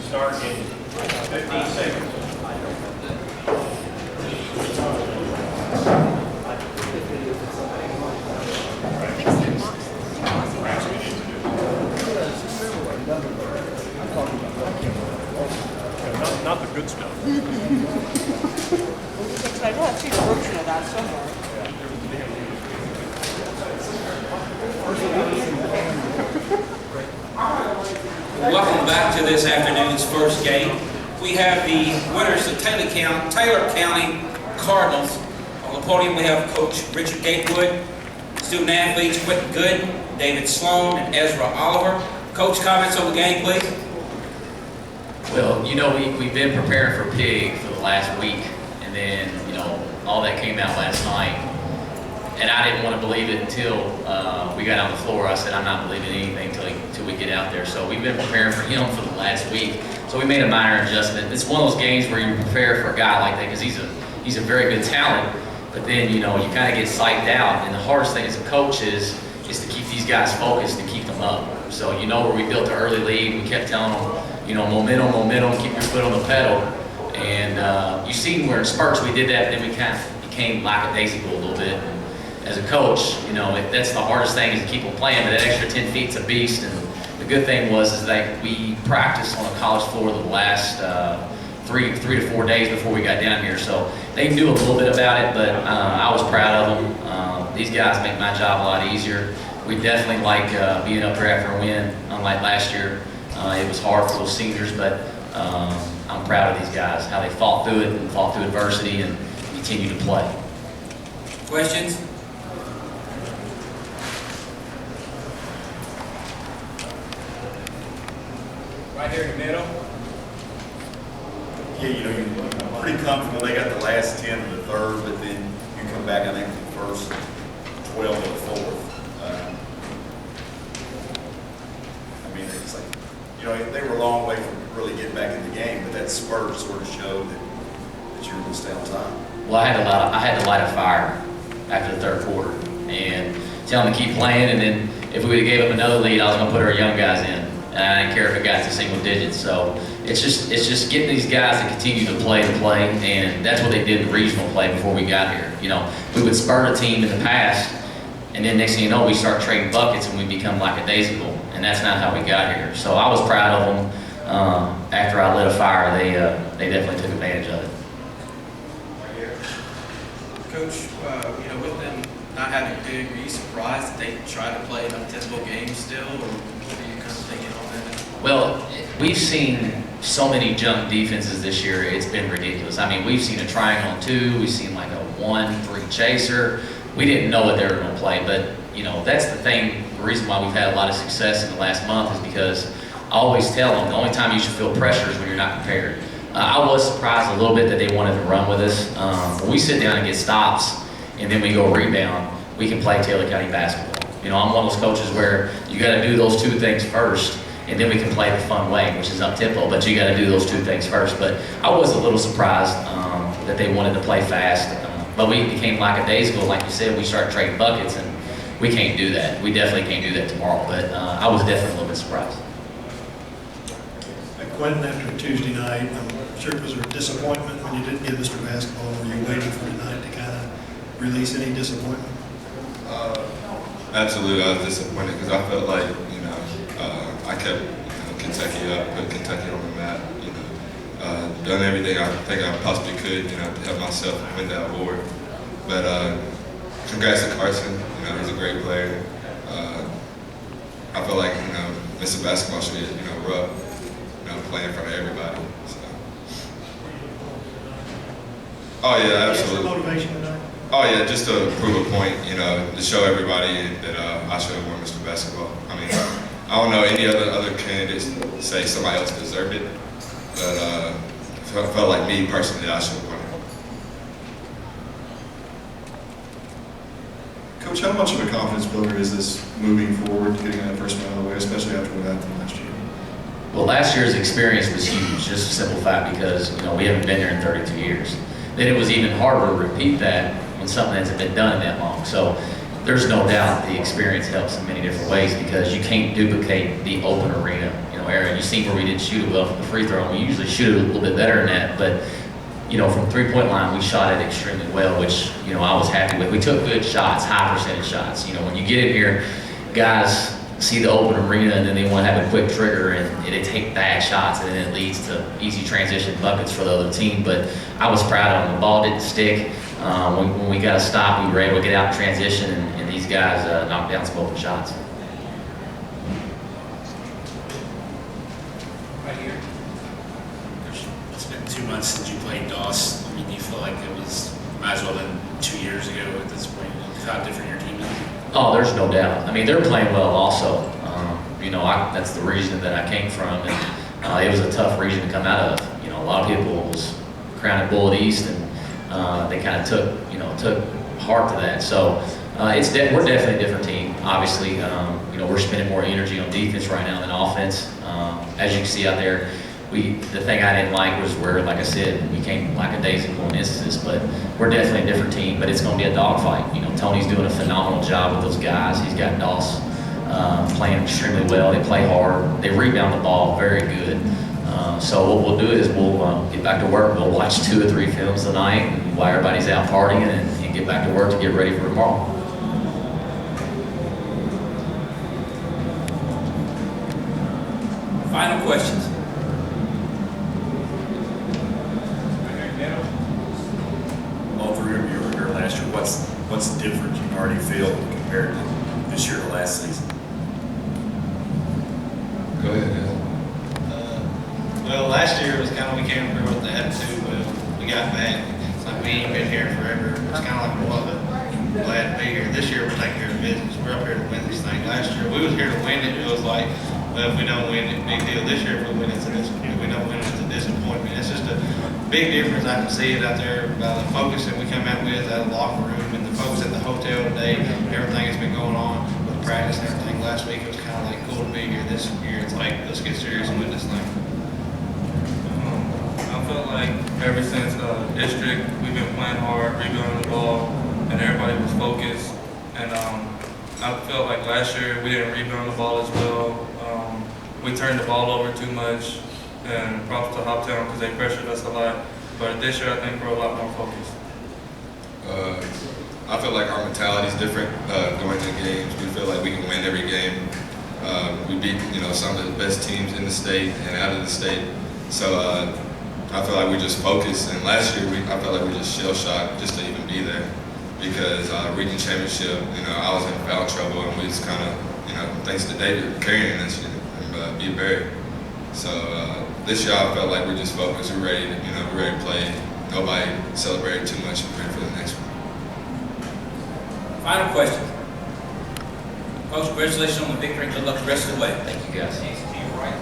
start in 15 seconds. Not the good stuff. I do have seen a version of that somewhere. Welcome back to this afternoon's first game. We have the winners of Taylor County Cardinals. On the podium we have Coach Richard Gatewood, student athletes Quentin Good, David Sloan, and Ezra Oliver. Coach, comments on the game, please. Well, you know, we've been preparing for Pig for the last week, and then, you know, all that came out last night. And I didn't want to believe it until we got on the floor. I said, I'm not believing anything until we get out there. So we've been preparing for him for the last week. So we made a minor adjustment. It's one of those games where you prepare for a guy like that because he's a very good talent. But then, you know, you kind of get psyched out. And the hardest thing as a coach is to keep these guys focused and keep them up. So, you know, where we built an early lead, we kept telling them, you know, momentum, keep your foot on the pedal. And you see where in spurts we did that, but then we kind of became lackadaisical a little bit. And as a coach, you know, that's the hardest thing is to keep them playing, but that extra 10 feet's a beast. And the good thing is that we practiced on a college floor the last 3 to 4 days before we got down here. So they knew a little bit about it, but I was proud of them. These guys make my job a lot easier. We definitely like being up here after a win, unlike last year. It was hard for those seniors, but I'm proud of these guys, how they fought through it and fought through adversity and continue to play. Questions? Right here in the middle. Yeah, you know, you're pretty comfortable. They got the last 10 of the third, but then you come back, I think, the first 12 of the fourth. I mean, it's like, you know, they were a long way from really getting back in the game, but that spurt sort of showed that you were going to stay on time. Well, I had to light a fire after the third quarter and tell them to keep playing. And then if we would have gave them another lead, I was going to put our young guys in. And I didn't care if it got to single digits. So it's just getting these guys to continue to play, and that's what they did in the regional play before we got here. You know, we would spurt a team in the past, and then next thing you know, we start trading buckets and we become lackadaisical, and that's not how we got here. So I was proud of them. After I lit a fire, they definitely took advantage of it. Coach, you know, with them not having Pig, were you surprised that they tried to play an untenable game still, or what are you kind of thinking on that? Well, we've seen so many junk defenses this year, it's been ridiculous. I mean, we've seen a triangle on 2, we've seen like a 1-3 chaser. We didn't know what they were going to play, but, you know, that's the thing, the reason why we've had a lot of success in the last month is because I always tell them the only time you should feel pressure is when you're not prepared. I was surprised a little bit that they wanted to run with us. When we sit down and get stops and then we go rebound, we can play Taylor County basketball. You know, I'm one of those coaches where you got to do those 2 things first, and then we can play the fun way, which is up-tempo, but you got to do those 2 things first. But I was a little surprised that they wanted to play fast, but we became lackadaisical. Like you said, we started trading buckets, and we can't do that. We definitely can't do that tomorrow, but I was definitely a little bit surprised. Quentin, after Tuesday night, I'm sure it was a disappointment when you didn't get Mr. Basketball. Were you waiting for tonight to kind of release any disappointment? Absolutely, I was disappointed because I felt like, you know, I kept Kentucky up, put Kentucky on the map, you know, done everything I think I possibly could, you know, to help myself win that award. But congrats to Carson, you know, he's a great player. I feel like, you know, Mr. Basketball should be, you know, rough. Play in front of everybody. So. Oh yeah, absolutely. Motivation tonight? Oh yeah, just to prove a point, you know, to show everybody that I should have won Mr. Basketball. I mean, I don't know any other candidates say somebody else deserved it, but I felt like me personally, I should have won it. Coach, how much of a confidence builder is this moving forward, getting that first round of the way, especially after what happened last year? Well, last year's experience was huge, just a simple fact because, you know, we haven't been there in 32 years. Then it was even harder to repeat that when something hasn't been done in that long. So there's no doubt the experience helps in many different ways because you can't duplicate the open arena. You know, Aaron, You see where we didn't shoot it well from the free throw. We usually shoot it a little bit better than that, but from three-point line, we shot it extremely well, which I was happy with. We took good shots, high percentage shots. When you get in here, guys see the open arena and then they want to have a quick trigger and they take bad shots and then it leads to easy transition buckets for the other team. But I was proud of them. The ball didn't stick. When we got a stop, we were able to get out in transition and these guys knocked down some open shots. It's been 2 months since you played DOS. I mean, do you feel like it might as well been 2 years ago at this point? How different your team is? Oh, there's no doubt. I mean, they're playing well also. That's the region that I came from, and it was a tough region to come out of. A lot of people was crowned Bullet East, and they kind of took heart to that. So we're definitely a different team. Obviously, we're spending more energy on defense right now than offense. As you can see out there, the thing I didn't like was where, like I said, we came lackadaisical in instances, but we're definitely a different team, but it's going to be a dogfight. Tony's doing a phenomenal job with those guys. He's got Doss playing extremely well. They play hard. They rebound the ball very good. So what we'll do is we'll get back to work. We'll watch 2 or 3 films tonight while everybody's out partying and get back to work to get ready for tomorrow. Final questions? All three of you were here last year. What's different you already feel compared to this year to last season? Go ahead, guys. Well, last year it was kind of, we came through with the attitude, but we got back. It's like we ain't been here forever. It's kind of like, well, glad to be here. This year we're taking care of business. We're up here to win this thing. Last year we was here to win it. It was like, well, if we don't win it, big deal. This year if we win it, if we don't win it, it's a disappointment. It's just a big difference. I can see it out there by the focus that we come out with out of the locker room and the focus at the hotel today. Everything that's been going on with practice and everything. Last week it was kind of like cool to be here. This year it's like, let's get serious and win this thing. I felt like ever since district, we've been playing hard, rebounding the ball, and everybody was focused. And I felt like last year we didn't rebound the ball as well. We turned the ball over too much, and props to Hoptown because they pressured us a lot. But this year I think we're a lot more focused. I feel like our mentality is different going into games. We feel like we can win every game. We beat some of the best teams in the state and out of the state. So I feel like we just focused. And last year I felt like we just shell shocked just to even be there because region championship, I was in foul trouble and we just kind of, thanks to David carrying us and be buried. So this year I felt like we're just focused. We're ready to play. Nobody celebrated too much. We're ready for the next one. Final question. Folks, congratulations on the victory. Good luck the rest of the way. Thank you, guys. To your right,